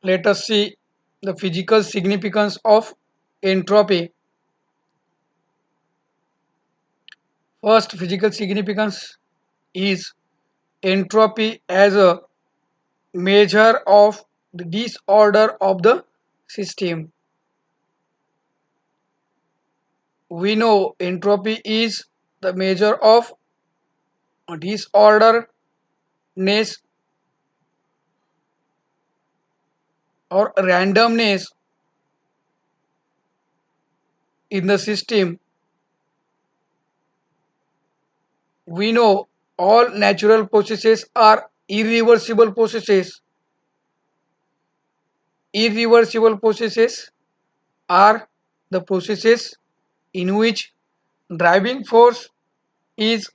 let us see the physical significance of entropy. First physical significance is entropy as a measure of the disorder of the system. We know entropy is the measure of disorderness or randomness in the system. We know all natural processes are irreversible processes. Irreversible processes are the processes in which driving force is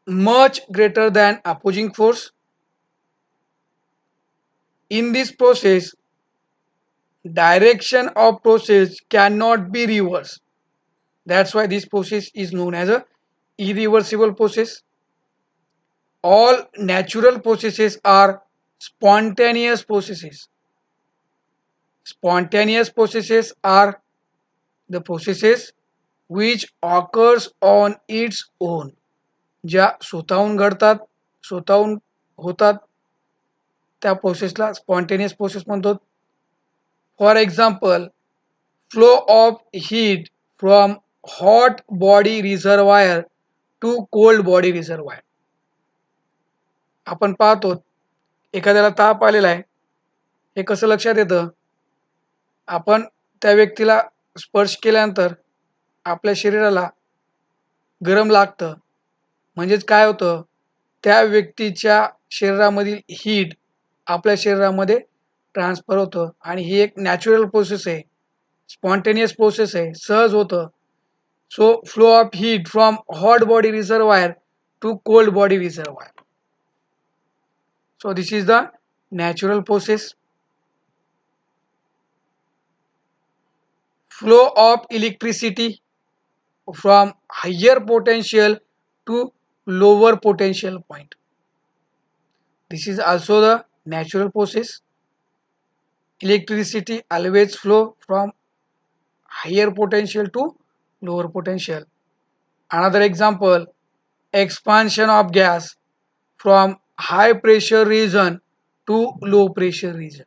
much greater than opposing force. In this process, direction of process cannot be reversed. That's why this process is known as a irreversible process. All natural processes are spontaneous processes. Spontaneous processes are the processes which occurs on its own. ज्या स्वतःहून घडतात, स्वतःहून होतात, त्या प्रोसेसला spontaneous process म्हणतो. For example, flow of heat from hot body reservoir to cold body reservoir. आपण पाहतो एखाद्याला ताप आलेला आहे, हे कसं लक्षात येतं? आपण त्या व्यक्तीला स्पर्श केल्यानंतर आपल्या शरीराला गरम लागतं. म्हणजेच काय होतं, त्या व्यक्तीच्या शरीरामधील हीट आपल्या शरीरामध्ये ट्रान्सफर होतं आणि ही एक नॅचरल प्रोसेस आहे, स्पॉन्टेनियस प्रोसेस आहे, सहज होतं. So flow of heat from hot body reservoir to cold body reservoir. So this is the natural process. Flow of electricity from higher potential to lower potential point. This is also the natural process. Electricity always flow from higher potential to lower potential. Another example, expansion of gas from high pressure region to low pressure region.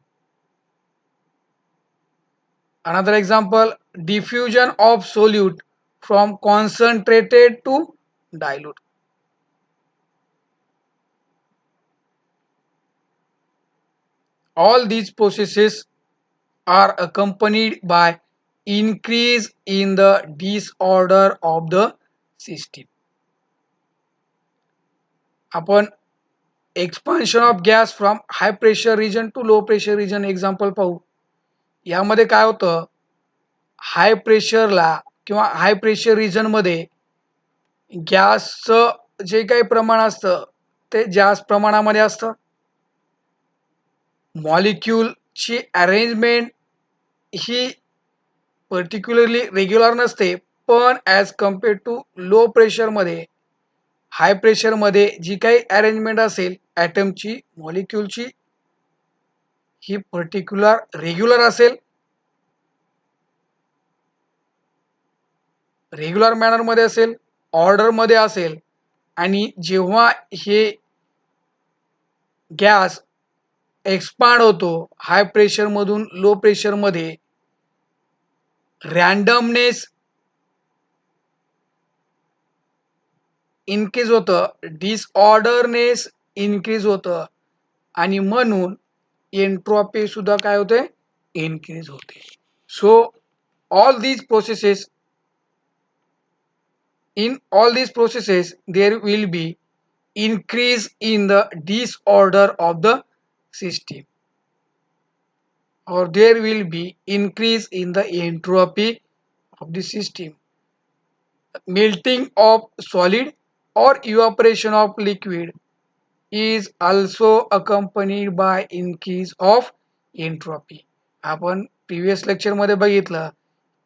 Another example, diffusion of solute from concentrated to dilute. All these processes are accompanied by increase in the disorder of the system. आपण expansion of gas from high pressure region to low pressure region example पाहू. यामध्ये काय होतं, हाय प्रेशरला किंवा high pressure रिजनमध्ये गॅसचं जे काही प्रमाण असतं ते जास्त प्रमाणामध्ये असतं. मॉलिक्यूलची अरेंजमेंट ही पर्टिक्युलरली रेग्युलर नसते, पण ॲज कम्पेअर्ड टू लो प्रेशरमध्ये, हाय प्रेशरमध्ये जी काही अरेंजमेंट असेल ॲटमची, मॉलिक्यूलची, ही पर्टिक्युलर रेग्युलर असेल, रेग्युलर मॅनरमध्ये असेल, ऑर्डरमध्ये असेल. आणि जेव्हा हे गॅस एक्सपांड होतो हाय प्रेशरमधून लो प्रेशरमध्ये, रँडमनेस इनक्रीज होतं, डिसऑर्डरनेस इनक्रीज होतं आणि म्हणून एंट्रोपी सुद्धा काय होते, इनक्रीज होते. So all these processes, in all these processes there will be increase in the disorder of the system, or there will be increase in the entropy of the system. Melting of solid or evaporation of liquid is also accompanied by increase of entropy. आपण previous lecture मध्ये बघितलं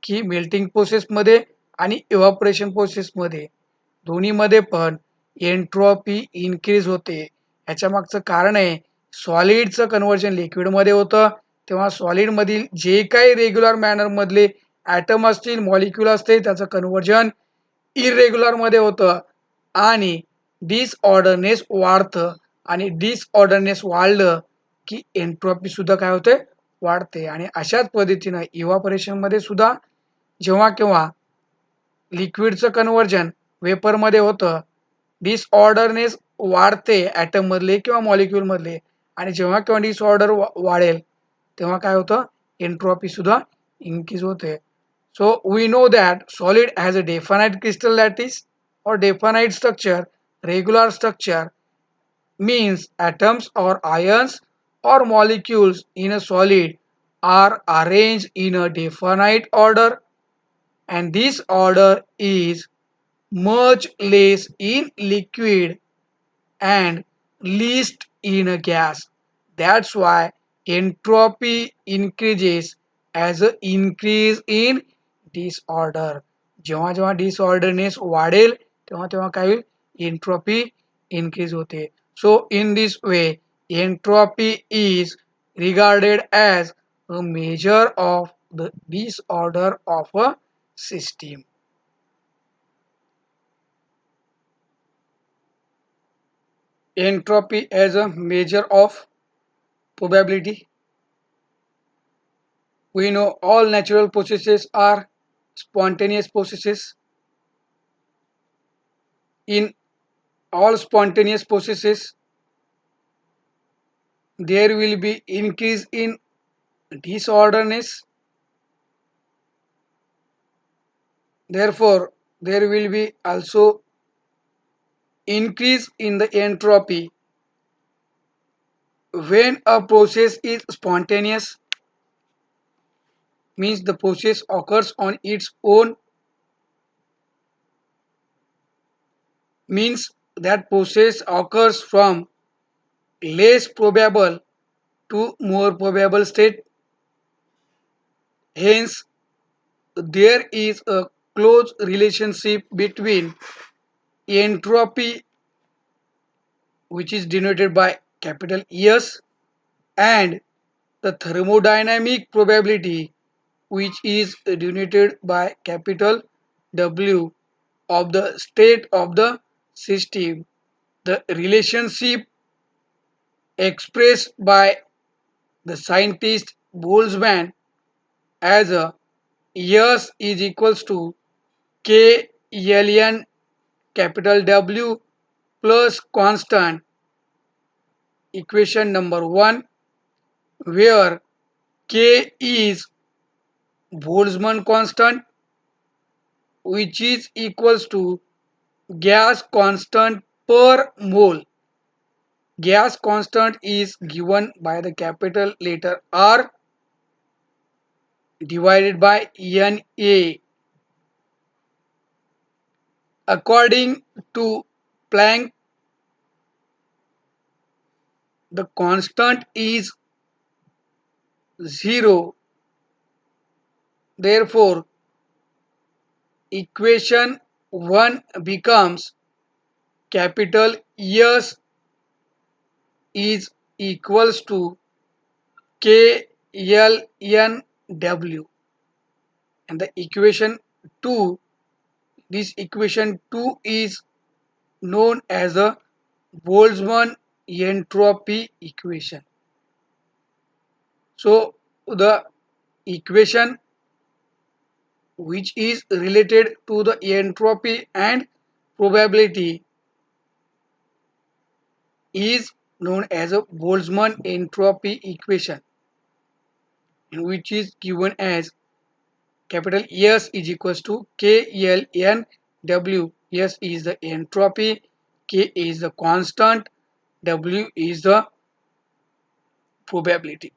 की melting process मध्ये आणि evaporation process मध्ये दोन्हीमध्ये पण entropy increase होते. ह्याच्या मागचं कारण आहे सॉलिडचं कन्व्हर्जन लिक्विडमध्ये होतं तेव्हा सॉलिड मधील जे काही रेग्युलर मॅनर मधले ॲटम असतील, मॉलिक्यूल असते, त्याचं कन्व्हर्जन इरेग्युलर मध्ये होतं आणि डिसऑर्डरनेस वाढतं आणि डिसऑर्डरनेस वाढलं की एंट्रोपी सुद्धा काय होते, वाढते. आणि अशाच पद्धतीनं इव्हापोरेशन मध्ये सुद्धा जेव्हा केव्हा लिक्विडचं कन्व्हर्जन वेपरमध्ये होतं, डिसऑर्डरनेस वाढते ॲटम मधले किंवा मॉलिक्यूल मधले आणि जेव्हा केव्हा डिसऑर्डर वाढेल तेव्हा काय होतं, एंट्रोपी सुद्धा इन्क्रीज होते. So we know that solid has a definite crystal lattice or definite structure. Regular structure means atoms or ions or molecules in a solid are arranged in a definite order, and this order is much less in liquid and least in a gas. That's why entropy increases as a increase in disorder. जेव्हा जेव्हा disorderness वाढेल तेव्हा तेव्हा काय होईल, entropy increase होते. So in this way entropy is regarded as a measure of the disorder of a system. Entropy as a measure of probability. We know all natural processes are spontaneous processes. In all spontaneous processes, there will be increase in disorderness. Therefore, there will be also increase in the entropy. When a process is spontaneous, means the process occurs on its own, means that process occurs from less probable to more probable state. Hence, there is a close relationship between entropy, which is denoted by capital S, and the thermodynamic probability, which is denoted by capital W, of the state of the system. The relationship expressed by the scientist Boltzmann as a S is equals to K ln capital W plus constant, equation number 1, where K is Boltzmann constant, which is equals to gas constant per mole. Gas constant is given by the capital letter R divided by Na. According to Planck, the constant is 0. Therefore, equation 1 becomes capital S is equals to K L N W, and the equation 2, this equation 2 is known as a Boltzmann entropy equation. So the equation which is related to the entropy and probability is known as a Boltzmann entropy equation, which is given as capital S is equals to K L N W. S is the entropy, K is the constant, W is the probability.